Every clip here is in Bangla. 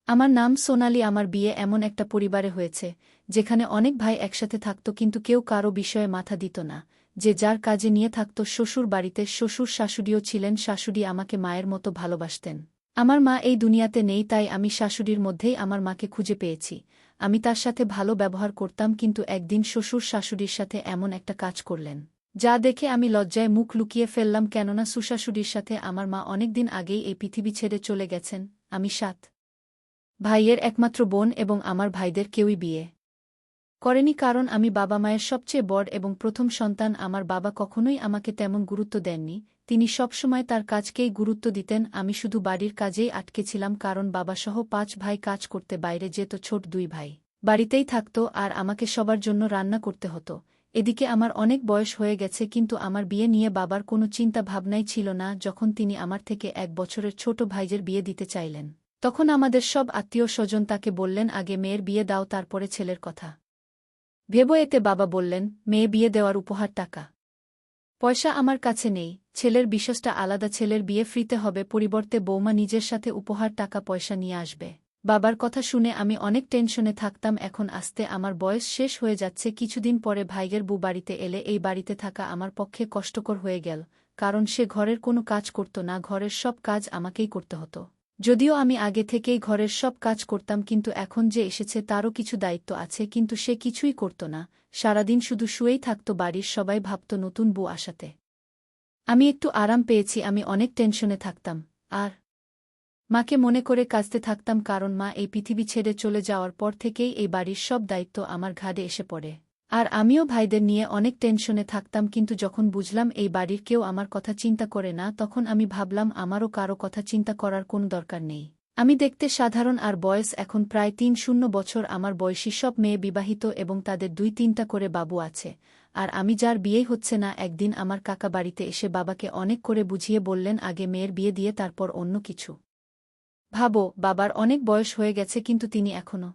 আমার নাম সোনালি। আমার বিয়ে এমন একটা পরিবারে হয়েছে যেখানে অনেক ভাই একসাথে থাকত, কিন্তু কেউ কারো বিষয়ে মাথা দিত না। যে যার কাজে নিয়ে থাকত। শ্বশুর বাড়িতে শ্বশুর শাশুড়িও ছিলেন। শাশুড়ি আমাকে মায়ের মতো ভালোবাসতেন। আমার মা এই দুনিয়াতে নেই, তাই আমি শাশুড়ির মধ্যেই আমার মাকে খুঁজে পেয়েছি। আমি তার সাথে ভালো ব্যবহার করতাম, কিন্তু একদিন শ্বশুর শাশুড়ির সাথে এমন একটা কাজ করলেন যা দেখে আমি লজ্জায় মুখ লুকিয়ে ফেললাম, কেননা শ্বশুরশাশুড়ির সাথে আমার মা অনেকদিন আগেই এই পৃথিবী ছেড়ে চলে গেছেন। আমি 7 ভাইয়ের একমাত্র বোন এবং আমার ভাইদের কেউই বিয়ে করেনি, কারণ আমি বাবা মায়ের সবচেয়ে বড় এবং প্রথম সন্তান। আমার বাবা কখনোই আমাকে তেমন গুরুত্ব দেননি, তিনি সবসময় তার কাজকেই গুরুত্ব দিতেন। আমি শুধু বাড়ির কাজেই আটকে ছিলাম, কারণ বাবাসহ 5 ভাই কাজ করতে বাইরে যেত, ছোট 2 ভাই বাড়িতেই থাকত আর আমাকে সবার জন্য রান্না করতে হতো। এদিকে আমার অনেক বয়স হয়ে গেছে, কিন্তু আমার বিয়ে নিয়ে বাবার কোনো চিন্তা ভাবনাই ছিল না। যখন তিনি আমার থেকে 1 বছরের ছোট ভাইয়ের বিয়ে দিতে চাইলেন, তখন আমাদের সব আত্মীয় স্বজন তাকে বললেন, আগে মেয়ের বিয়ে দাও, তারপরে ছেলের কথা ভেবো। এতে বাবা বললেন, মেয়ে বিয়ে দেওয়ার উপহার টাকা পয়সা আমার কাছে নেই। ছেলের বিষয়টা আলাদা, ছেলের বিয়ে ফ্রিতে হবে, পরিবর্তে বৌমা নিজের সাথে উপহার টাকা পয়সা নিয়ে আসবে। বাবার কথা শুনে আমি অনেক টেনশনে থাকতাম। এখন আস্তে আমার বয়স শেষ হয়ে যাচ্ছে। কিছুদিন পরে ভাইয়ের বউ বাড়িতে এলে এই বাড়িতে থাকা আমার পক্ষে কষ্টকর হয়ে গেল, কারণ সে ঘরের কোনো কাজ করত না। ঘরের সব কাজ আমাকেই করতে হতো। যদিও আমি আগে থেকেই ঘরের সব কাজ করতাম, কিন্তু এখন যে এসেছে তারও কিছু দায়িত্ব আছে, কিন্তু সে কিছুই করত না। সারাদিন শুধু শুয়েই থাকত। বাড়ির সবাই ভাবত নতুন বউ আসাতে আমি একটু আরাম পেয়েছি। আমি অনেক টেনশনে থাকতাম আর মাকে মনে করে কাঁদতে থাকতাম, কারণ মা এই পৃথিবী ছেড়ে চলে যাওয়ার পর থেকেই এই বাড়ির সব দায়িত্ব আমার ঘাড়ে এসে পড়ে। আর আমিও ভাইদের নিয়ে অনেক টেনশনে থাকতাম, কিন্তু যখন বুঝলাম এই বাড়ির কেউ আমার কথা চিন্তা করে না, তখন আমি ভাবলাম আমারও কারো কথা চিন্তা করার কোনো দরকার নেই। আমি দেখতে সাধারণ, আর বয়স এখন প্রায় 3-0 বছর। আমার বয়সী সব মেয়ে বিবাহিত এবং তাদের 2-3টা করে বাবু আছে, আর আমি যার বিয়েই হচ্ছে না। একদিন আমার কাকা বাড়িতে এসে বাবাকে অনেক করে বুঝিয়ে বললেন, আগে মেয়ের বিয়ে দিয়ে তারপর অন্য কিছু ভাবো। বাবার অনেক বয়স হয়ে গেছে, কিন্তু তিনি এখনও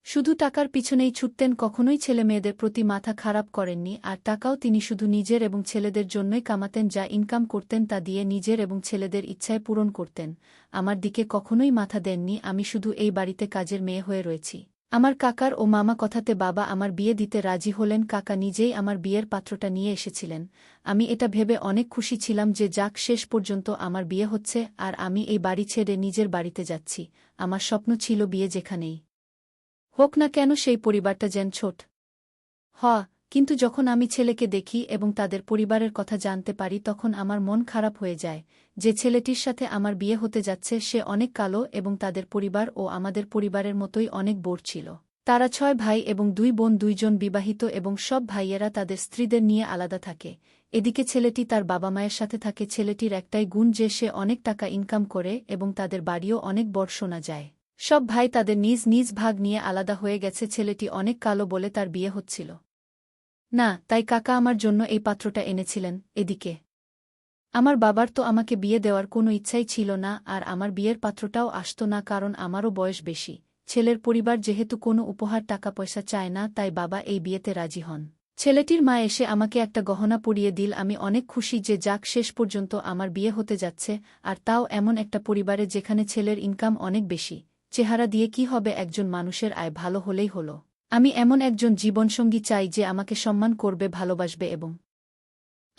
শুধু টাকার পিছনেই ছুটতেন, কখনোই ছেলেমেয়েদের প্রতি মাথা খারাপ করেননি। আর টাকাও তিনি শুধু নিজের এবং ছেলেদের জন্যই কামাতেন। যা ইনকাম করতেন তা দিয়ে নিজের এবং ছেলেদের ইচ্ছায় পূরণ করতেন। আমার দিকে কখনোই মাথা দেননি। আমি শুধু এই বাড়িতে কাজের মেয়ে হয়ে রয়েছি। আমার কাকার ও মামা কথাতে বাবা আমার বিয়ে দিতে রাজি হলেন। কাকা নিজেই আমার বিয়ের পাত্রটা নিয়ে এসেছিলেন। আমি এটা ভেবে অনেক খুশি ছিলাম যে যাক, শেষ পর্যন্ত আমার বিয়ে হচ্ছে আর আমি এই বাড়ি ছেড়ে নিজের বাড়িতে যাচ্ছি। আমার স্বপ্ন ছিল বিয়ে যেখানেই হোক না কেন সেই পরিবারটা যেন ছোট কিন্তু যখন আমি ছেলেকে দেখি এবং তাদের পরিবারের কথা জানতে পারি, তখন আমার মন খারাপ হয়ে যায়। যে ছেলেটির সাথে আমার বিয়ে হতে যাচ্ছে সে অনেক কালো এবং তাদের পরিবার ও আমাদের পরিবারের মতোই অনেক বোর ছিল। তারা 6 ভাই এবং 2 বোন, 2 জন বিবাহিত এবং সব ভাইয়েরা তাদের স্ত্রীদের নিয়ে আলাদা থাকে। এদিকে ছেলেটি তার বাবা মায়ের সাথে থাকে। ছেলেটির একটাই গুণ যে সে অনেক টাকা ইনকাম করে এবং তাদের বাড়িও অনেক বড় শোনা যায়। সব ভাই তাদের নিজ নিজ ভাগ নিয়ে আলাদা হয়ে গেছে। ছেলেটি অনেক কালো বলে তার বিয়ে হচ্ছিল না, তাই কাকা আমার জন্য এই পাত্রটা এনেছিলেন। এদিকে আমার বাবার তো আমাকে বিয়ে দেওয়ার কোনো ইচ্ছাই ছিল না, আর আমার বিয়ের পাত্রটাও আসত না, কারণ আমারও বয়স বেশি। ছেলের পরিবার যেহেতু কোনো উপহার টাকা পয়সা চায় না, তাই বাবা এই বিয়েতে রাজি হন। ছেলেটির মা এসে আমাকে একটা গহনা পরিয়ে দিল। আমি অনেক খুশি যে যাক, শেষ পর্যন্ত আমার বিয়ে হতে যাচ্ছে, আর তাও এমন একটা পরিবারে যেখানে ছেলের ইনকাম অনেক বেশি। চেহারা দিয়ে কি হবে, একজন মানুষের আয় ভালো হলেই হলো। আমি এমন একজন জীবনসঙ্গী চাই যে আমাকে সম্মান করবে, ভালোবাসবে এবং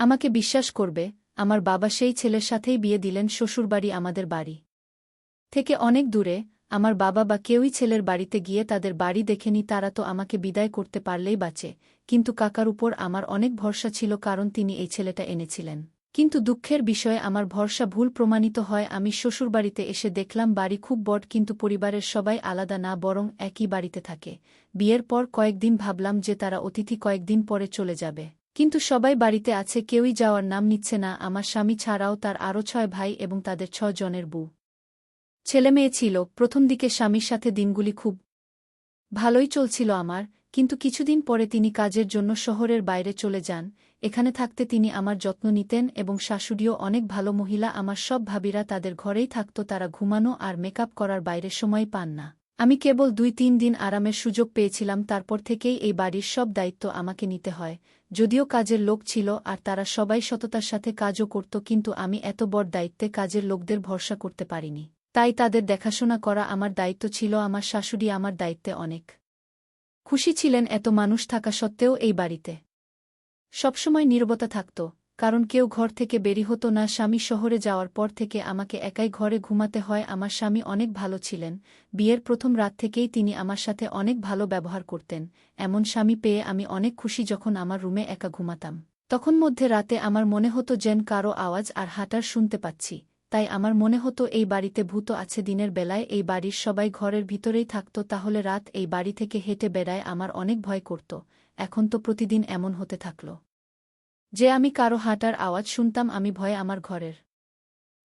আমাকে বিশ্বাস করবে। আমার বাবা সেই ছেলের সাথেই বিয়ে দিলেন। শ্বশুরবাড়ি আমাদের বাড়ি থেকে অনেক দূরে। আমার বাবা বা কেউই ছেলের বাড়িতে গিয়ে তাদের বাড়ি দেখেনি। তারা তো আমাকে বিদায় করতে পারলেই বাঁচে, কিন্তু কাকার উপর আমার অনেক ভরসা ছিল, কারণ তিনি এই ছেলেটা এনেছিলেন। কিন্তু দুঃখের বিষয়ে আমার ভরসা ভুল প্রমাণিত হয়। আমি শ্বশুরবাড়িতে এসে দেখলাম বাড়ি খুব বড়, কিন্তু পরিবারের সবাই আলাদা না, বরং একই বাড়িতে থাকে। বিয়ের পর কয়েকদিন ভাবলাম যে তারা অতিথি কয়েকদিন পরে চলে যাবে, কিন্তু সবাই বাড়িতে আছে, কেউই যাওয়ার নাম নিচ্ছে না। আমার স্বামী ছাড়াও তার আরও 6 ভাই এবং তাদের 6 জনের বউ ছেলেমেয়ে ছিল। প্রথম দিকে স্বামীর সাথে দিনগুলি খুব ভালোই চলছিল আমার, কিন্তু কিছুদিন পরে তিনি কাজের জন্য শহরের বাইরে চলে যান। এখানে থাকতে তিনি আমার যত্ন নিতেন এবং শাশুড়িও অনেক ভালো মহিলা। আমার সব ভাবিরা তাদের ঘরেই থাকত, তারা ঘুমানো আর মেকআপ করার বাইরে সময় পান না। আমি কেবল 2-3 দিন আরামের সুযোগ পেয়েছিলাম, তারপর থেকেই এই বাড়ির সব দায়িত্ব আমাকে নিতে হয়। যদিও কাজের লোক ছিল আর তারা সবাই সততার সাথে কাজও করত, কিন্তু আমি এত বড় দায়িত্বে কাজের লোকদের ভরসা করতে পারিনি। তাই তাদের দেখাশোনা করা আমার দায়িত্ব ছিল। আমার শাশুড়ি আমার দায়িত্বে অনেক খুশি ছিলেন এত মানুষ থাকা সত্ত্বেও এই বাড়িতে সবসময় নীরবতা থাকত, কারণ কেউ ঘর থেকে বেরি হতো না। স্বামী শহরে যাওয়ার পর থেকে আমাকে একাই ঘরে ঘুমাতে হয়। আমার স্বামী অনেক ভালো ছিলেন, বিয়ের প্রথম রাত থেকেই তিনি আমার সাথে অনেক ভালো ব্যবহার করতেন। এমন স্বামী পেয়ে আমি অনেক খুশি। যখন আমার রুমে একা ঘুমাতাম তখন মধ্যে রাতে আমার মনে হতো যেন কারো আওয়াজ আর হাঁটার শুনতে পাচ্ছি। তাই আমার মনে হতো এই বাড়িতে ভূত আছে। দিনের বেলায় এই বাড়ির সবাই ঘরের ভিতরেই থাকত, তাহলে রাত এই বাড়ি থেকে হেঁটে বেড়ায় আমার অনেক ভয় করত। এখন তো প্রতিদিন এমন হতে থাকল যে আমি কারো হাঁটার আওয়াজ শুনতাম। আমি ভয়ে আমার ঘরের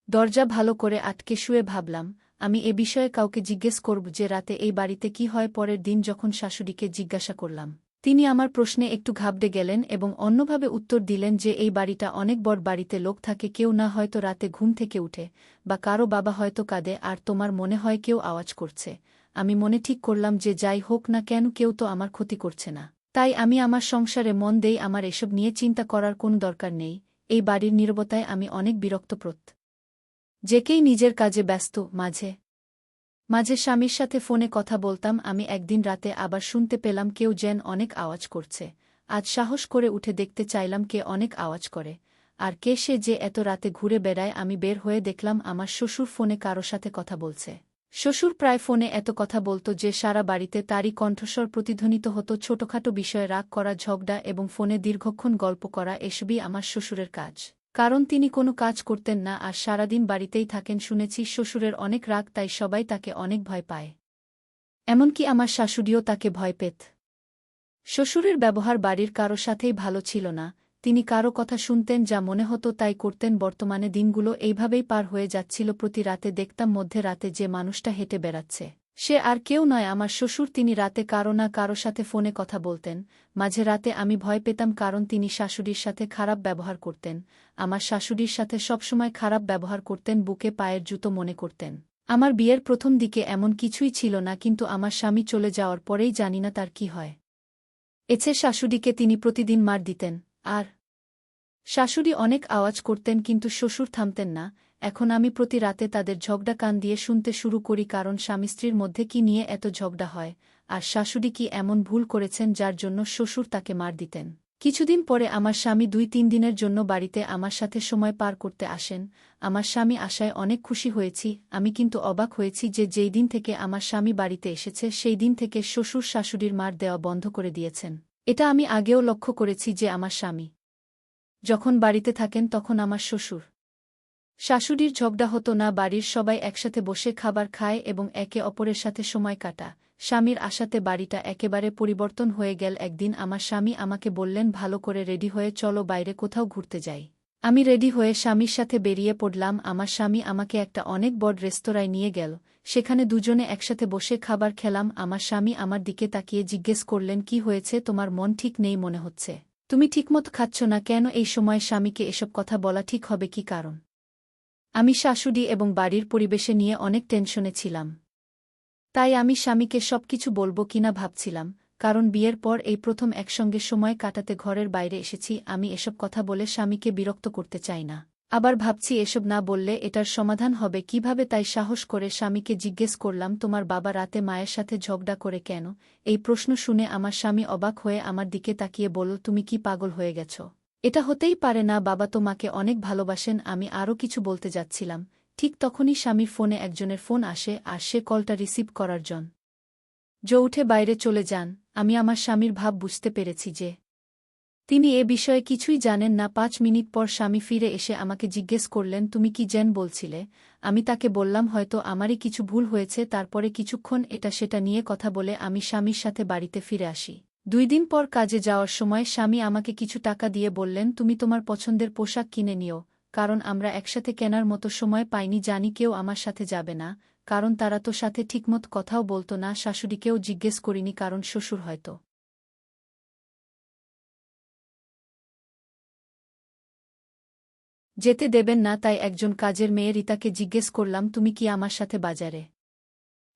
দরজা ভালো করে আটকে শুয়ে ভাবলাম আমি এ বিষয়ে কাউকে জিজ্ঞেস করব যে রাতে এই বাড়িতে কি হয়। পরের দিন যখন শাশুড়িকে জিজ্ঞাসা করলাম, তিনি আমার প্রশ্নে একটু ঘাবড়ে গেলেন এবং অন্যভাবে উত্তর দিলেন যে এই বাড়িটা অনেক বড়, বাড়িতে লোক থাকে, কেউ না হয়তো রাতে ঘুম থেকে উঠে, বা কারো বাবা হয়তো কাঁদে আর তোমার মনে হয় কেউ আওয়াজ করছে। আমি মনে ঠিক করলাম যে যাই হোক না কেন কেউ তো আমার ক্ষতি করছে না, তাই আমি আমার সংসারে মন দেই। আমার এসব নিয়ে চিন্তা করার কোনো দরকার নেই। এই বাড়ির নীরবতায় আমি অনেক বিরক্তপ্রত যেকেই নিজের কাজে ব্যস্ত। মাঝে মাঝে স্বামীর সাথে ফোনে কথা বলতাম। আমি একদিন রাতে আবার শুনতে পেলাম কেউ যেন অনেক আওয়াজ করছে। আজ সাহস করে উঠে দেখতে চাইলাম কে অনেক আওয়াজ করে আর কে সে যে এত রাতে ঘুরে বেড়ায়। আমি বের হয়ে দেখলাম আমার শ্বশুর ফোনে কারো সাথে কথা বলছে। শ্বশুর প্রায় ফোনে এত কথা বলত যে সারা বাড়িতে তারই কণ্ঠস্বর প্রতিধ্বনিত হতো। ছোটখাটো বিষয়ে রাগ করা, ঝগড়া এবং ফোনে দীর্ঘক্ষণ গল্প করা, এসবই আমার শ্বশুরের কাজ। কারণ তিনি কোনো কাজ করতেন না আর সারাদিন বাড়িতেই থাকেন। শুনেছি শ্বশুরের অনেক রাগ, তাই সবাই তাকে অনেক ভয় পায়, এমনকি আমার শাশুড়িও তাকে ভয় পেত। শ্বশুরের ব্যবহার বাড়ির কারো সাথেই ভালো ছিল না। তিনি কারো কথা শুনতেন, যা মনে হতো তাই করতেন। বর্তমানে দিনগুলো এইভাবেই পার হয়ে যাচ্ছিল। প্রতি রাতে দেখতাম মধ্যে রাতে যে মানুষটা হেঁটে বেড়াচ্ছে সে আর কেউ নয়, আমার শ্বশুর। তিনি রাতে কারো না কারো সাথে ফোনে কথা বলতেন। মাঝে রাতে আমি ভয় পেতাম, কারণ তিনি শাশুড়ির সাথে খারাপ ব্যবহার করতেন। আমার শাশুড়ির সাথে সবসময় খারাপ ব্যবহার করতেন, বুকে পায়ের জুতো মনে করতেন। আমার বিয়ের প্রথম দিকে এমন কিছুই ছিল না, কিন্তু আমার স্বামী চলে যাওয়ার পরেই জানি না তার কি হয়। এছে শাশুড়িকে তিনি প্রতিদিন মার দিতেন আর শাশুড়ি অনেক আওয়াজ করতেন, কিন্তু শ্বশুর থামতেন না। এখন আমি প্রতি রাতে তাদের ঝগড়া কান দিয়ে শুনতে শুরু করি, কারণ স্বামী স্ত্রীর মধ্যে কি নিয়ে এত ঝগড়া হয় আর শাশুড়ি কি এমন ভুল করেছেন যার জন্য শ্বশুর তাকে মার দিতেন। কিছুদিন পরে আমার স্বামী 2-3 দিনের জন্য বাড়িতে আমার সাথে সময় পার করতে আসেন। আমার স্বামী আসায় অনেক খুশি হয়েছি আমি, কিন্তু অবাক হয়েছি যে যেই দিন থেকে আমার স্বামী বাড়িতে এসেছে সেই দিন থেকে শ্বশুর শাশুড়ির মার দেওয়া বন্ধ করে দিয়েছেন। এটা আমি আগেও লক্ষ্য করেছি যে আমার স্বামী যখন বাড়িতে থাকেন তখন আমার শ্বশুর শাশুড়ির ঝগড়া হতো না। বাড়ির সবাই একসাথে বসে খাবার খায় এবং একে অপরের সাথে সময় কাটা। স্বামীর আশাতে বাড়িটা একেবারে পরিবর্তন হয়ে গেল। একদিন আমার স্বামী আমাকে বললেন, ভালো করে রেডি হয়ে চলো, বাইরে কোথাও ঘুরতে যাই। আমি রেডি হয়ে স্বামীর সাথে বেরিয়ে পড়লাম। আমার স্বামী আমাকে একটা অনেক বড় রেস্তোরাঁয় নিয়ে গেল। সেখানে দুজনে একসাথে বসে খাবার খেলাম। আমার স্বামী আমার দিকে তাকিয়ে জিজ্ঞেস করলেন, কি হয়েছে, তোমার মন ঠিক নেই মনে হচ্ছে, তুমি ঠিকমতো খাচ্ছ না কেন? এই সময় স্বামীকে এসব কথা বলা ঠিক হবে কি? কারণ আমি শাশুড়ি এবং বাড়ির পরিবেশে নিয়ে অনেক টেনশনে ছিলাম। তাই আমি স্বামীকে সবকিছু বলবো কিনা ভাবছিলাম, কারণ বিয়ের পর এই প্রথম একসঙ্গে সময় কাটাতে ঘরের বাইরে এসেছি। আমি এসব কথা বলে স্বামীকে বিরক্ত করতে চাই না। আবার ভাবছি এসব না বললে এটার সমাধান হবে কিভাবে। তাই সাহস করে স্বামীকে জিজ্ঞেস করলাম, তোমার বাবা রাতে মায়ের সাথে ঝগড়া করে কেন? এই প্রশ্ন শুনে আমার স্বামী অবাক হয়ে আমার দিকে তাকিয়ে বলল, তুমি কি পাগল হয়ে গেছ? এটা হতেই পারে না, বাবা তো মাকে অনেক ভালোবাসেন। আমি আরও কিছু বলতে যাচ্ছিলাম, ঠিক তখনই স্বামীর ফোনে একজনের ফোন আসে আর সে কলটা রিসিভ করার জন্য উঠে বাইরে চলে যান। আমি আমার স্বামীর ভাব বুঝতে পেরেছি যে তিনি এ বিষয়ে কিছুই জানেন না। 5 মিনিট পর স্বামী ফিরে এসে আমাকে জিজ্ঞেস করলেন, তুমি কি যেন বলছিলে? আমি তাকে বললাম হয়তো আমারই কিছু ভুল হয়েছে। তারপরে কিছুক্ষণ এটা সেটা নিয়ে কথা বলে আমি স্বামীর সাথে বাড়িতে ফিরে আসি। 2 দিন পর কাজে যাওয়ার সময় স্বামী আমাকে কিছু টাকা দিয়ে বললেন, তুমি তোমার পছন্দের পোশাক কিনে নিও, কারণ আমরা একসাথে কেনার মতো সময় পাইনি। জানি কেউ আমার সাথে যাবে না, কারণ তারা তো সাথে ঠিকমতো কথাও বলতো না। শাশুড়িকেও জিজ্ঞেস করিনি, কারণ শ্বশুর হয়তো যেতে দেবেন না। তাই একজন কাজের মেয়ে রিতাকে জিজ্ঞেস করলাম, তুমি কি আমার সাথে বাজারে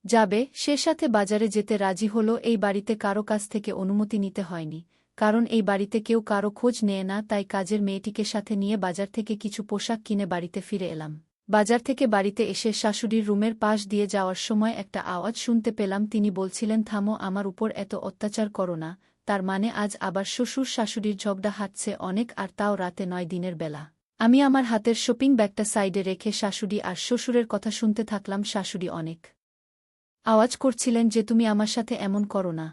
যাবে? সে সাথে বাজারে যেতে রাজি হলো। এই বাড়িতে কারো কাছ থেকে অনুমতি নিতে হয়নি, কারণ এই বাড়িতে কেউ কারো খোঁজ নেয় না। তাই কাজের মেয়েটিকে সাথে নিয়ে বাজার থেকে কিছু পোশাক কিনে বাড়িতে ফিরে এলাম। বাজার থেকে বাড়িতে এসে শাশুড়ির রুমের পাশ দিয়ে যাওয়ার সময় একটা আওয়াজ শুনতে পেলাম, তিনি বলছিলেন, থামো, আমার উপর এত অত্যাচার করো না। তার মানে আজ আবার শ্বশুর শাশুড়ির ঝগড়া হাঁটছে অনেক, আর তাও রাতে, নয় দিনের বেলা। আমি আমার হাতের শপিং ব্যাগটা সাইডে রেখে শাশুড়ি আর শ্বশুরের কথা শুনতে থাকলাম। শাশুড়ি অনেক আওয়াজ করছিলেন যে, তুমি আমার সাথে এমন করো না,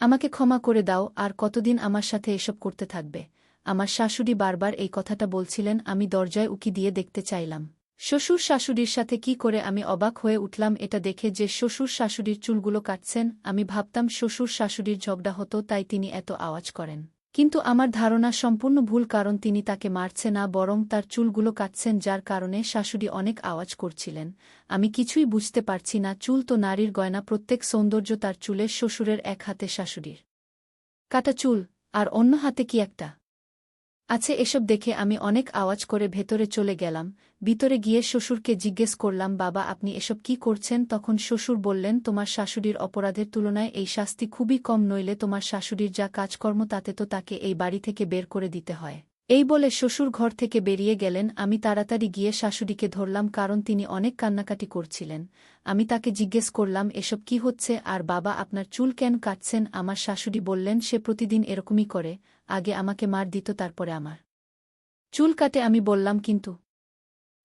আমাকে ক্ষমা করে দাও, আর কতদিন আমার সাথে এসব করতে থাকবে। আমার শাশুড়ি বারবার এই কথাটা বলছিলেন। আমি দরজায় উকি দিয়ে দেখতে চাইলাম শ্বশুর শাশুড়ির সাথে কি করে। আমি অবাক হয়ে উঠলাম এটা দেখে যে শ্বশুর শাশুড়ির চুলগুলো কাটছেন। আমি ভাবতাম শ্বশুর শাশুড়ির ঝগড়া হতো তাই তিনি এত আওয়াজ করেন, কিন্তু আমার ধারণা সম্পূর্ণ ভুল, কারণ তিনি তাকে মারছে না, বরং তার চুলগুলো কাটছেন, যার কারণে শাশুড়ি অনেক আওয়াজ করছিলেন। আমি কিছুই বুঝতে পারছি না। চুল তো নারীর গয়না, প্রত্যেক সৌন্দর্য তার চুলে। শ্বশুরের এক হাতে শাশুড়ির কাটা চুল, আর অন্য হাতে কি একটা আছে। এসব দেখে আমি অনেক আওয়াজ করে ভেতরে চলে গেলাম। ভিতরে গিয়ে শ্বশুরকে জিজ্ঞেস করলাম, বাবা, আপনি এসব কি করছেন? তখন শ্বশুর বললেন, তোমার শাশুড়ির অপরাধের তুলনায় এই শাস্তি খুবই কম, নইলে তোমার শাশুড়ির যা কাজকর্ম তাতে তো তাকে এই বাড়ি থেকে বের করে দিতে হয়। এই বলে শ্বশুর ঘর থেকে বেরিয়ে গেলেন। আমি তাড়াতাড়ি গিয়ে শাশুড়িকে ধরলাম, কারণ তিনি অনেক কান্নাকাটি করছিলেন। আমি তাকে জিজ্ঞেস করলাম, এসব কি হচ্ছে? আর বাবা, আপনার চুল কেন কাটছেন? আমার শাশুড়ি বললেন, সে প্রতিদিন এরকমই করে, আগে আমাকে মার দিত, তারপরে আমার চুল কাটে। আমি বললাম, কিন্তু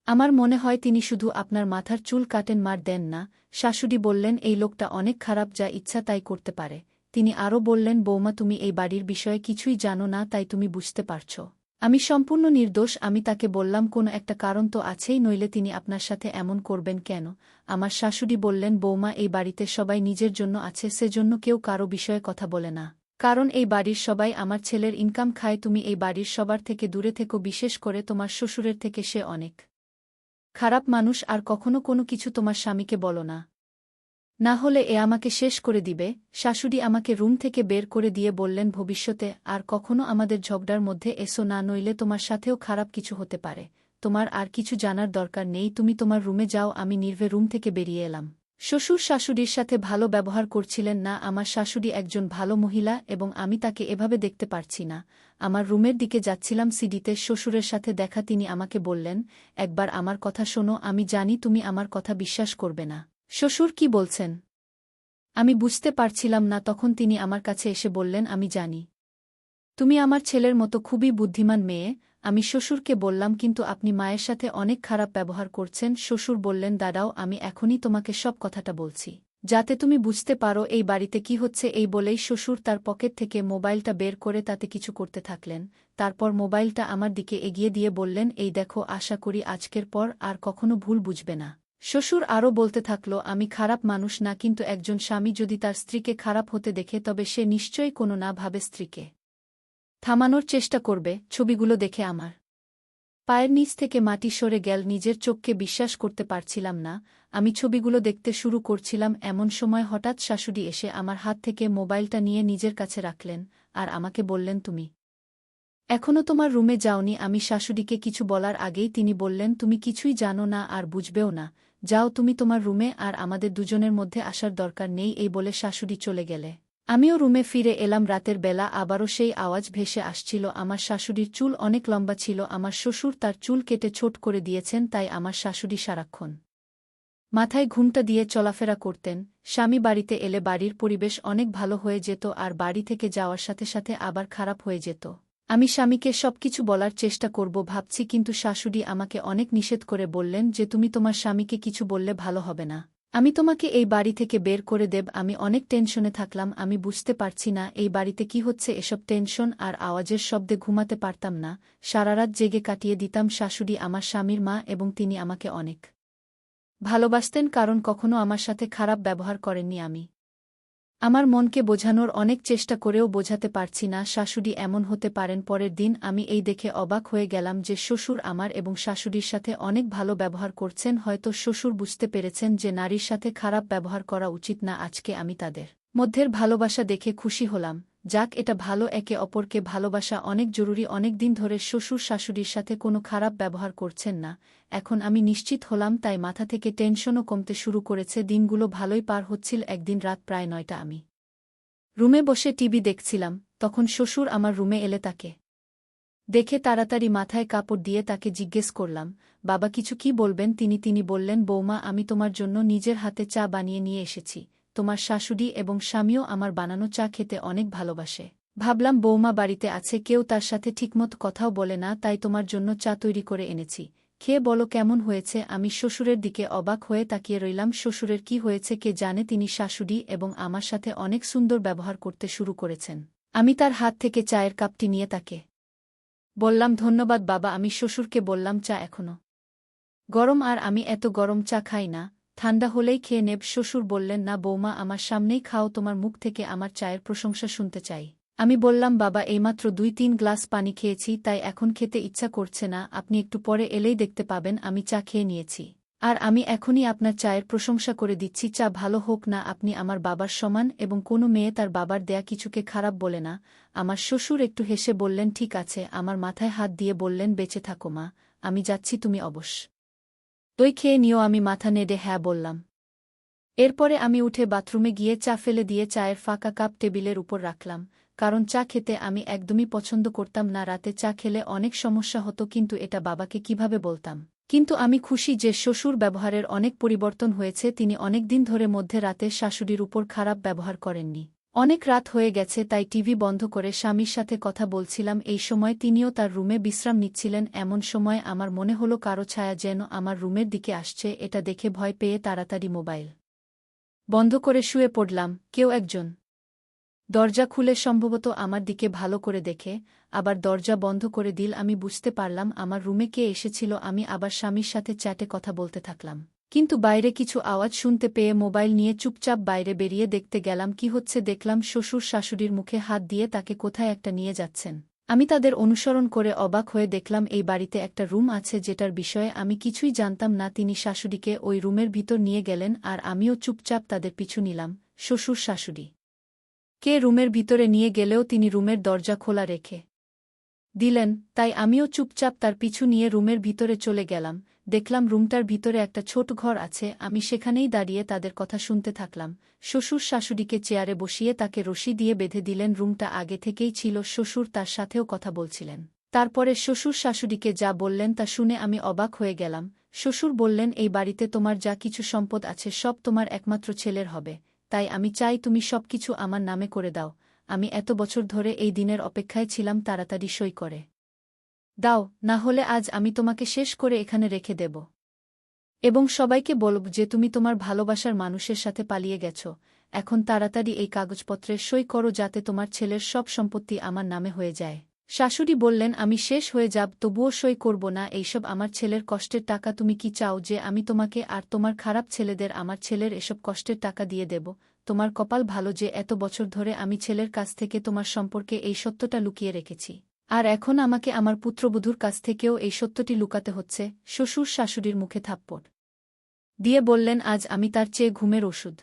আমার মনে হয় তিনি শুধু আপনার মাথার চুল কাটেন, মার দেন না। শাশুড়ি বললেন, এই লোকটা অনেক খারাপ, যা ইচ্ছা তাই করতে পারে। তিনি আরও বললেন, বৌমা, তুমি এই বাড়ির বিষয়ে কিছুই জানো না, তাই তুমি বুঝতে পারছ আমি সম্পূর্ণ নির্দোষ। আমি তাকে বললাম, কোনো একটা কারণ তো আছেই, নইলে তিনি আপনার সাথে এমন করবেন কেন? আমার শাশুড়ি বললেন, বৌমা, এই বাড়িতে সবাই নিজের জন্য আছে, সেজন্য কেউ কারো বিষয়ে কথা বলে না, কারণ এই বাড়ির সবাই আমার ছেলের ইনকাম খায়। তুমি এই বাড়ির সবার থেকে দূরে থেকো, বিশেষ করে তোমার শ্বশুরের থেকে, সে অনেক খারাপ মানুষ, আর কখনো কোনো কিছু তোমার স্বামীকে বলো না, না হলে এ আমাকে শেষ করে দিবে। শাশুড়ি আমাকে রুম থেকে বের করে দিয়ে বললেন, ভবিষ্যতে আর কখনো আমাদের ঝগড়ার মধ্যে এসো না, নইলে তোমার সাথেও খারাপ কিছু হতে পারে। তোমার আর কিছু জানার দরকার নেই, তুমি তোমার রুমে যাও। আমি নির্ভে রুম থেকে বেরিয়ে এলাম। শ্বশুর শাশুড়ির সাথে ভালো ব্যবহার করছিলেন না। আমার শাশুড়ি একজন ভালো মহিলা, এবং আমি তাকে এভাবে দেখতে পারছি না। আমার রুমের দিকে যাচ্ছিলাম, সিঁড়িতে শ্বশুরের সাথে দেখা। তিনি আমাকে বললেন, একবার আমার কথা শোনো, আমি জানি তুমি আমার কথা বিশ্বাস করবে না। শ্বশুর কি বলছেন আমি বুঝতে পারছিলাম না। তখন তিনি আমার কাছে এসে বললেন, আমি জানি তুমি আমার ছেলের মতো খুবই বুদ্ধিমান মেয়ে। আমি শ্বশুরকে বললাম, কিন্তু আপনি মায়ের সাথে অনেক খারাপ ব্যবহার করছেন। শ্বশুর বললেন, দাঁড়াও, আমি এখনই তোমাকে সব কথাটা বলছি, যাতে তুমি বুঝতে পারো এই বাড়িতে কি হচ্ছে। এই বলেই শ্বশুর তার পকেট থেকে মোবাইলটা বের করে তাতে কিছু করতে থাকলেন। তারপর মোবাইলটা আমার দিকে এগিয়ে দিয়ে বললেন, এই দেখো, আশা করি আজকের পর আর কখনো ভুল বুঝবে না। শ্বশুর আরও বলতে থাকল, আমি খারাপ মানুষ না, কিন্তু একজন স্বামী যদি তার স্ত্রীকে খারাপ হতে দেখে, তবে সে নিশ্চয়ই কোনো না ভাবে স্ত্রীকে থামানোর চেষ্টা করবে। ছবিগুলো দেখে আমার পায়ের নিচ থেকে মাটি সরে গেল। নিজের চোখকে বিশ্বাস করতে পারছিলাম না। আমি ছবিগুলো দেখতে শুরু করছিলাম, এমন সময় হঠাৎ শাশুড়ি এসে আমার হাত থেকে মোবাইলটা নিয়ে নিজের কাছে রাখলেন, আর আমাকে বললেন, তুমি এখনও তোমার রুমে যাওনি? আমি শাশুড়িকে কিছু বলার আগেই তিনি বললেন, তুমি কিছুই জানো না আর বুঝবেও না, যাও তুমি তোমার রুমে, আর আমাদের দুজনের মধ্যে আসার দরকার নেই। এই বলে শাশুড়ি চলে গেলে আমিও রুমে ফিরে এলাম। রাতের বেলা আবারও সেই আওয়াজ ভেসে আসছিল। আমার শাশুড়ির চুল অনেক লম্বা ছিল। আমার শ্বশুর তার চুল কেটে ছোট করে দিয়েছেন, তাই আমার শাশুড়ি সারাক্ষণ মাথায় ঘুমটা দিয়ে চলাফেরা করতেন। স্বামী বাড়িতে এলে বাড়ির পরিবেশ অনেক ভালো হয়ে যেত, আর বাড়ি থেকে যাওয়ার সাথে সাথে আবার খারাপ হয়ে যেত। আমি স্বামীকে সবকিছু বলার চেষ্টা করব ভাবছি, কিন্তু শাশুড়ি আমাকে অনেক নিষেধ করে বললেন যে, তুমি তোমার স্বামীকে কিছু বললে ভালো হবে না, আমি তোমাকে এই বাড়ি থেকে বের করে দেব। আমি অনেক টেনশনে থাকলাম। আমি বুঝতে পারছি না এই বাড়িতে কি হচ্ছে। এসব টেনশন আর আওয়াজের শব্দে ঘুমাতে পারতাম না। সারারাত জেগে কাটিয়ে দিতাম। শাশুড়ি আমার স্বামীর মা, এবং তিনি আমাকে অনেক ভালোবাসতেন, কারণ কখনো আমার সাথে খারাপ ব্যবহার করেননি। আমি আমার মনকে বোঝানোর অনেক চেষ্টা করেও বোঝাতে পারছি না শাশুড়ি এমন হতে পারেন। পরের দিন আমি এই দেখে অবাক হয়ে গেলাম যে শ্বশুর আমার এবং শাশুড়ির সাথে অনেক ভালো ব্যবহার করছেন। হয়তো শ্বশুর বুঝতে পেরেছেন যে নারীর সাথে খারাপ ব্যবহার করা উচিত না। আজকে আমি তাদের মধ্যের ভালোবাসা দেখে খুশি হলাম। যাক, এটা ভালো, একে অপরকে ভালোবাসা অনেক জরুরি। অনেক দিন ধরে শ্বশুর শাশুড়ির সাথে কোনো খারাপ ব্যবহার করছেন না, এখন আমি নিশ্চিত হলাম, তাই মাথা থেকে টেনশনও কমতে শুরু করেছে। দিনগুলো ভালোই পার হচ্ছিল। একদিন রাত প্রায় ৯টা, আমি রুমে বসে টিভি দেখছিলাম। তখন শ্বশুর আমার রুমে এলে তাকে দেখে তাড়াতাড়ি মাথায় কাপড় দিয়ে তাকে জিজ্ঞেস করলাম, বাবা কিছু কি বলবেন? তিনি বললেন, বৌমা আমি তোমার জন্য নিজের হাতে চা বানিয়ে নিয়ে এসেছি। তোমার শাশুড়ি এবং স্বামীও আমার বানানো চা খেতে অনেক ভালোবাসে। ভাবলাম বৌমা বাড়িতে আছে, কেউ তার সাথে ঠিকমতো কথাও বলে না, তাই তোমার জন্য চা তৈরি করে এনেছি। খেয়ে বলো কেমন হয়েছে। আমি শ্বশুরের দিকে অবাক হয়ে তাকিয়ে রইলাম। শ্বশুরের কি হয়েছে কে জানে, তিনি শাশুড়ি এবং আমার সাথে অনেক সুন্দর ব্যবহার করতে শুরু করেছেন। আমি তার হাত থেকে চায়ের কাপটি নিয়ে তাকে বললাম, ধন্যবাদ বাবা। আমি শ্বশুরকে বললাম, চা এখনো গরম আর আমি এত গরম চা খাই না, ঠান্ডা হলেই খেয়ে নেব। শ্বশুর বললেন, না বৌমা আমার সামনেই খাও, তোমার মুখ থেকে আমার চায়ের প্রশংসা শুনতে চাই। আমি বললাম, বাবা এইমাত্র 2-3 গ্লাস পানি খেয়েছি, তাই এখন খেতে ইচ্ছা করছে না, আপনি একটু পরে এলেই দেখতে পাবেন আমি চা খেয়ে নিয়েছি। আর আমি এখনই আপনার চায়ের প্রশংসা করে দিচ্ছি। চা ভালো হোক না, আপনি আমার বাবার সমান এবং কোনো মেয়ে তার বাবার দেয়া কিছুকে খারাপ বলে না। আমার শ্বশুর একটু হেসে বললেন, ঠিক আছে, আমার মাথায় হাত দিয়ে বললেন, বেঁচে থাকো মা, আমি যাচ্ছি, তুমি অবশ্য দই খেয়ে নিও। আমি মাথা নেড়ে হ্যাঁ বললাম। এরপরে আমি উঠে বাথরুমে গিয়ে চা ফেলে দিয়ে চায়ের ফাঁকা কাপ টেবিলের উপর রাখলাম, কারণ চা খেতে আমি একদমই পছন্দ করতাম না। রাতে চা খেলে অনেক সমস্যা হতো, কিন্তু এটা বাবাকে কিভাবে বলতাম। কিন্তু আমি খুশি যে শ্বশুর ব্যবহারের অনেক পরিবর্তন হয়েছে। তিনি অনেক দিন ধরে মধ্যে রাতে শাশুড়ির উপর খারাপ ব্যবহার করেননি। অনেক রাত হয়ে গেছে, তাই টিভি বন্ধ করে স্বামীর সাথে কথা বলছিলাম। এই সময় তিনিও তার রুমে বিশ্রাম নিচ্ছিলেন। এমন সময় আমার মনে হলো কারো ছায়া যেন আমার রুমের দিকে আসছে। এটা দেখে ভয় পেয়ে তাড়াতাড়ি মোবাইল বন্ধ করে শুয়ে পড়লাম। কেউ একজন দরজা খুলে সম্ভবত আমার দিকে ভালো করে দেখে আবার দরজা বন্ধ করে দিল। আমি বুঝতে পারলাম আমার রুমে কে এসেছিল। আমি আবার স্বামীর সাথে চ্যাটে কথা বলতে থাকলাম, কিন্তু বাইরে কিছু আওয়াজ শুনতে পেয়ে মোবাইল নিয়ে চুপচাপ বাইরে বেরিয়ে দেখতে গেলাম কি হচ্ছে। দেখলাম শ্বশুর শাশুড়ির মুখে হাত দিয়ে তাকে কোথায় একটা নিয়ে যাচ্ছেন। আমি তাদের অনুসরণ করে অবাক হয়ে দেখলাম এই বাড়িতে একটা রুম আছে যেটার বিষয়ে আমি কিছুই জানতাম না। তিনি শাশুড়িকে ওই রুমের ভিতর নিয়ে গেলেন আর আমিও চুপচাপ তাদের পিছু নিলাম। শ্বশুর শাশুড়ি কে রুমের ভিতরে নিয়ে গেলেও তিনি রুমের দরজা খোলা রেখে দিলেন, তাই আমিও চুপচাপ তার পিছু নিয়ে রুমের ভিতরে চলে গেলাম। দেখলাম রুমটার ভিতরে একটা ছোট ঘর আছে। আমি সেখানেই দাঁড়িয়ে তাদের কথা শুনতে থাকলাম। শ্বশুর শাশুড়িকে চেয়ারে বসিয়ে তাকে রশি দিয়ে বেঁধে দিলেন। রুমটা আগে থেকেই ছিল, শ্বশুর তার সাথেও কথা বলছিলেন। তারপরে শ্বশুর শাশুড়িকে যা বললেন তা শুনে আমি অবাক হয়ে গেলাম। শ্বশুর বললেন, এই বাড়িতে তোমার যা কিছু সম্পদ আছে সব তোমার একমাত্র ছেলের হবে, তাই আমি চাই তুমি সবকিছু আমার নামে করে দাও। আমি এত বছর ধরে এই দিনের অপেক্ষায় ছিলাম, তাড়াতাড়ি সই করে দাও, না হলে আজ আমি তোমাকে শেষ করে এখানে রেখে দেব এবং সবাইকে বলব যে তুমি তোমার ভালোবাসার মানুষের সাথে পালিয়ে গেছ। এখন তাড়াতাড়ি এই কাগজপত্রে সই করো যাতে তোমার ছেলের সব সম্পত্তি আমার নামে হয়ে যায়। শাশুড়ি বললেন, আমি শেষ হয়ে যাব তবুও সই করব না। এইসব আমার ছেলের কষ্টের টাকা। তুমি কি চাও যে আমি তোমাকে আর তোমার খারাপ ছেলেদের আমার ছেলের এসব কষ্টের টাকা দিয়ে দেব? তোমার কপাল ভালো যে এত বছর ধরে আমি ছেলের কাছ থেকে তোমার সম্পর্কে এই সত্যটা লুকিয়ে রেখেছি, আর এখন আমাকে আমার পুত্রবধূর কাছ থেকেও এই সত্যটি লুকাতে হচ্ছে। শ্বশুর শাশুড়ির মুখে থাপ্পড় দিয়ে বললেন, আজ আমি তার চেয়ে ঘুমের ওষুধ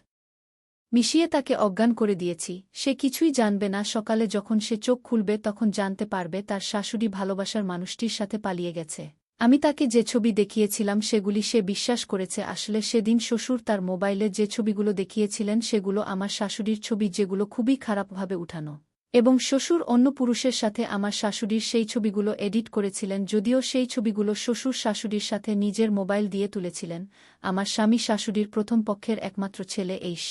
মিশিয়ে তাকে অজ্ঞান করে দিয়েছি। সে কিছুই জানবে না। সকালে যখন সে চোখ খুলবে তখন জানতে পারবে তার শাশুড়ি ভালোবাসার মানুষটির সাথে পালিয়ে গেছে। আমি তাকে যে ছবি দেখিয়েছিলাম সেগুলি সে বিশ্বাস করেছে। আসলে সেদিন শ্বশুর তার মোবাইলে যে ছবিগুলো দেখিয়েছিলেন সেগুলো আমার শাশুড়ির ছবি, যেগুলো খুবই খারাপভাবে উঠানো, এবং শ্বশুর অন্য পুরুষের সাথে আমার শাশুড়ির সেই ছবিগুলো এডিট করেছিলেন। যদিও সেই ছবিগুলো শ্বশুর শাশুড়ির সাথে নিজের মোবাইল দিয়ে তুলেছিলেন। আমার স্বামী শাশুড়ির প্রথম পক্ষের একমাত্র ছেলে এইশ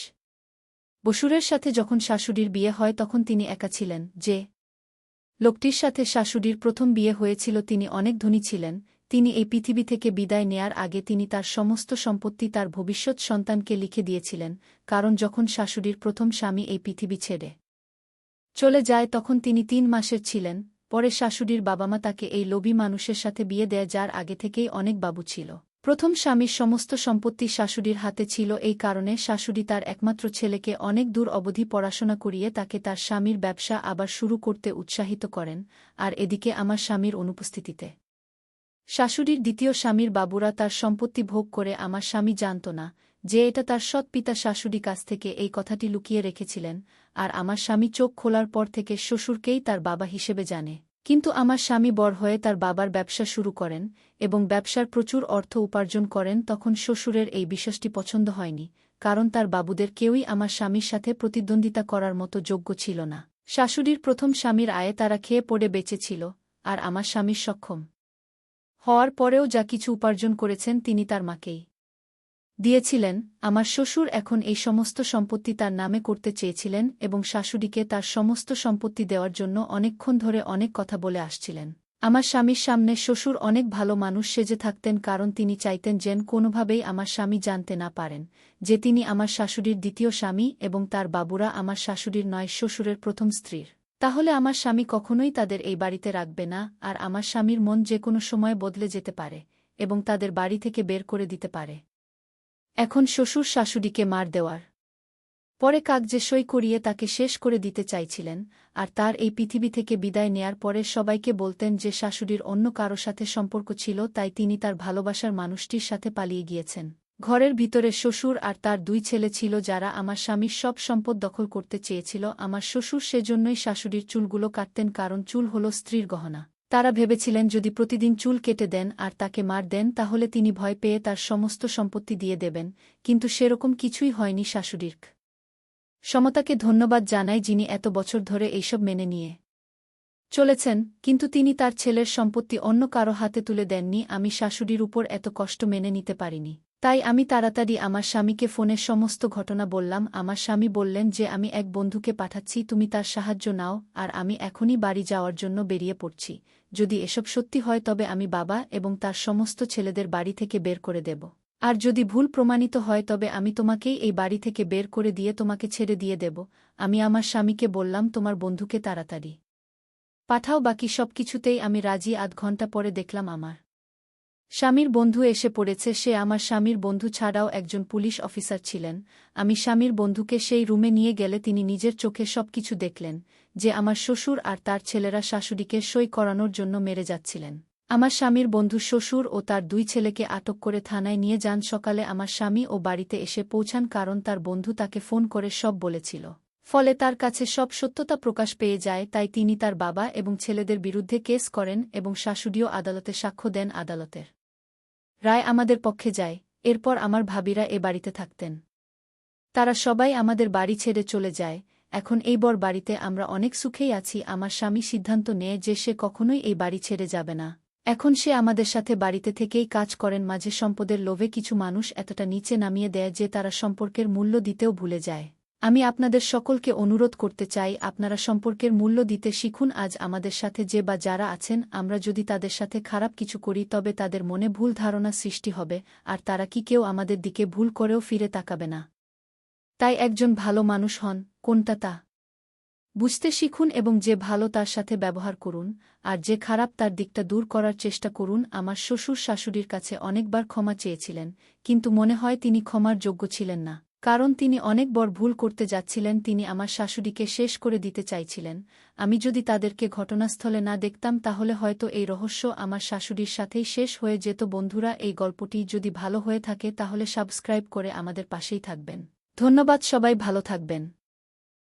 বসুরের সাথে যখন শাশুড়ির বিয়ে হয় তখন তিনি একা ছিলেন। যে লোকটির সাথে শাশুড়ির প্রথম বিয়ে হয়েছিল তিনি অনেক ধনী ছিলেন। তিনি এই পৃথিবী থেকে বিদায় নেয়ার আগে তিনি তার সমস্ত সম্পত্তি তার ভবিষ্যৎ সন্তানকে লিখে দিয়েছিলেন, কারণ যখন শাশুড়ির প্রথম স্বামী এই পৃথিবী ছেড়ে চলে যায় তখন তিনি 3 মাসের ছিলেন। পরে শাশুড়ির বাবামা তাকে এই লোভী মানুষের সাথে বিয়ে দেয় যার আগে থেকেই অনেক বাবু ছিল। প্রথম স্বামীর সমস্ত সম্পত্তি শাশুড়ির হাতে ছিল। এই কারণে শাশুড়ি তার একমাত্র ছেলেকে অনেক দূর অবধি পড়াশোনা করিয়ে তাকে তার স্বামীর ব্যবসা আবার শুরু করতে উৎসাহিত করেন। আর এদিকে আমার স্বামীর অনুপস্থিতিতে শাশুড়ির দ্বিতীয় স্বামীর বাবুরা তার সম্পত্তি ভোগ করে। আমার স্বামী জানত না যে এটা তার সৎ পিতা শাশুড়ি কাছ থেকে এই কথাটি লুকিয়ে রেখেছিলেন। আর আমার স্বামী চোখ খোলার পর থেকে শ্বশুরকেই তার বাবা হিসেবে জানে। কিন্তু আমার স্বামী বড় হয়ে তার বাবার ব্যবসা শুরু করেন এবং ব্যবসার প্রচুর অর্থ উপার্জন করেন। তখন শ্বশুরের এই বিশ্বাসটি পছন্দ হয়নি, কারণ তার বাবুদের কেউই আমার স্বামীর সাথে প্রতিদ্বন্দ্বিতা করার মতো যোগ্য ছিল না। শাশুড়ির প্রথম স্বামীর আয়ে তারা খেয়ে পড়ে বেঁচে ছিল, আর আমার স্বামীর সক্ষম হওয়ার পরেও যা কিছু উপার্জন করেছেন তিনি তার মাকেই দিয়েছিলেন। আমার শ্বশুর এখন এই সমস্ত সম্পত্তি তার নামে করতে চেয়েছিলেন এবং শাশুড়িকে তার সমস্ত সম্পত্তি দেওয়ার জন্য অনেকক্ষণ ধরে অনেক কথা বলে আসছিলেন। আমার স্বামীর সামনে শ্বশুর অনেক ভালো মানুষ সেজে থাকতেন, কারণ তিনি চাইতেন যেন কোনোভাবেই আমার স্বামী জানতে না পারেন যে তিনি আমার শাশুড়ির দ্বিতীয় স্বামী এবং তার বাবুরা আমার শাশুড়ির নয়, শ্বশুরের প্রথম স্ত্রীর। তাহলে আমার স্বামী কখনোই তাদের এই বাড়িতে রাখবে না, আর আমার স্বামীর মন যে কোনো সময় বদলে যেতে পারে এবং তাদের বাড়ি থেকে বের করে দিতে পারে। এখন শ্বশুর শাশুড়িকে মার দেওয়ার পরে কাগজে সই করিয়ে তাকে শেষ করে দিতে চাইছিলেন, আর তার এই পৃথিবী থেকে বিদায় নেয়ার পরে সবাইকে বলতেন যে শাশুড়ির অন্য কারো সাথে সম্পর্ক ছিল, তাই তিনি তার ভালোবাসার মানুষটির সাথে পালিয়ে গিয়েছেন। ঘরের ভিতরে শ্বশুর আর তার 2 ছেলে ছিল যারা আমার স্বামীর সব সম্পদ দখল করতে চেয়েছিল। আমার শ্বশুর সেজন্যই শাশুড়ির চুলগুলো কাটতেন, কারণ চুল হল স্ত্রীর গহনা। তারা ভেবেছিলেন যদি প্রতিদিন চুল কেটে দেন আর তাকে মার দেন তাহলে তিনি ভয় পেয়ে তার সমস্ত সম্পত্তি দিয়ে দেবেন, কিন্তু সেরকম কিছুই হয়নি। শাশুড়ির সমতাকে ধন্যবাদ জানাই, যিনি এত বছর ধরে এইসব মেনে নিয়ে চলেছেন, কিন্তু তিনি তার ছেলের সম্পত্তি অন্য কারো হাতে তুলে দেননি। আমি শাশুড়ির উপর এত কষ্ট মেনে নিতে পারিনি, তাই আমি তাড়াতাড়ি আমার স্বামীকে ফোনে সমস্ত ঘটনা বললাম। আমার স্বামী বললেন যে আমি এক বন্ধুকে পাঠাচ্ছি, তুমি তার সাহায্য নাও, আর আমি এখনই বাড়ি যাওয়ার জন্য বেরিয়ে পড়ছি। যদি এসব সত্যি হয় তবে আমি বাবা এবং তার সমস্ত ছেলেদের বাড়ি থেকে বের করে দেব, আর যদি ভুল প্রমাণিত হয় তবে আমি তোমাকেই এই বাড়ি থেকে বের করে দিয়ে তোমাকে ছেড়ে দিয়ে দেব। আমি আমার স্বামীকে বললাম তোমার বন্ধুকে তাড়াতাড়ি পাঠাও, বাকি সব কিছুতেই আমি রাজি। আধ ঘন্টা পরে দেখলাম আমার স্বামীর বন্ধু এসে পড়েছে। সে আমার স্বামীর বন্ধু ছাড়াও একজন পুলিশ অফিসার ছিলেন। আমি স্বামীর বন্ধুকে সেই রুমে নিয়ে গেলে তিনি নিজের চোখে সবকিছু দেখলেন যে আমার শ্বশুর আর তার ছেলেরা শাশুড়িকে সই করানোর জন্য মেরে যাচ্ছিলেন। আমার স্বামীর বন্ধু শ্বশুর ও তার 2 ছেলেকে আটক করে থানায় নিয়ে যান। সকালে আমার স্বামী ও বাড়িতে এসে পৌঁছান, কারণ তার বন্ধু তাকে ফোন করে সব বলেছিল। ফলে তার কাছে সব সত্যতা প্রকাশ পেয়ে যায়, তাই তিনি তার বাবা এবং ছেলেদের বিরুদ্ধে কেস করেন এবং শাশুড়িও আদালতে সাক্ষ্য দেন। আদালতের রায় আমাদের পক্ষে যায়। এরপর আমার ভাবিরা এ বাড়িতে থাকতেন। তারা সবাই আমাদের বাড়ি ছেড়ে চলে যায়। এখন এই বর বাড়িতে আমরা অনেক সুখেই আছি। আমার স্বামী সিদ্ধান্ত নেয় যে সে কখনোই এই বাড়ি ছেড়ে যাবে না। এখন সে আমাদের সাথে বাড়িতে থেকেই কাজ করেন। মাঝে সম্পদের লোভে কিছু মানুষ এতটা নিচে নামিয়ে দেয় যে তারা সম্পর্কের মূল্য দিতেও ভুলে যায়। আমি আপনাদের সকলকে অনুরোধ করতে চাই, আপনারা সম্পর্কের মূল্য দিতে শিখুন। আজ আমাদের সাথে যে বা যারা আছেন, আমরা যদি তাদের সাথে খারাপ কিছু করি তবে তাদের মনে ভুল ধারণা সৃষ্টি হবে, আর তারা কি কেউ আমাদের দিকে ভুল করেও ফিরে তাকাবে না। তাই একজন ভালো মানুষ হন কোনটা তা বুঝতে শিখুন এবং যে ভালো তার সাথে ব্যবহার করুন, আর যে খারাপ তার দিকটা দূর করার চেষ্টা করুন। আমার শ্বশুর শাশুড়ির কাছে অনেকবার ক্ষমা চেয়েছিলেন, কিন্তু মনে হয় তিনি ক্ষমার যোগ্য ছিলেন না, কারণ তিনি অনেক বড় ভুল করতে যাচ্ছিলেন। তিনি আমার শাশুড়িকে শেষ করে দিতে চাইছিলেন। আমি যদি তাদেরকে ঘটনাস্থলে না দেখতাম তাহলে হয়তো এই রহস্য আমার শাশুড়ির সাথেই শেষ হয়ে যেত। বন্ধুরা, এই গল্পটি যদি ভালো হয়ে থাকে তাহলে সাবস্ক্রাইব করে আমাদের পাশেই থাকবেন। ধন্যবাদ, সবাই ভালো থাকবেন।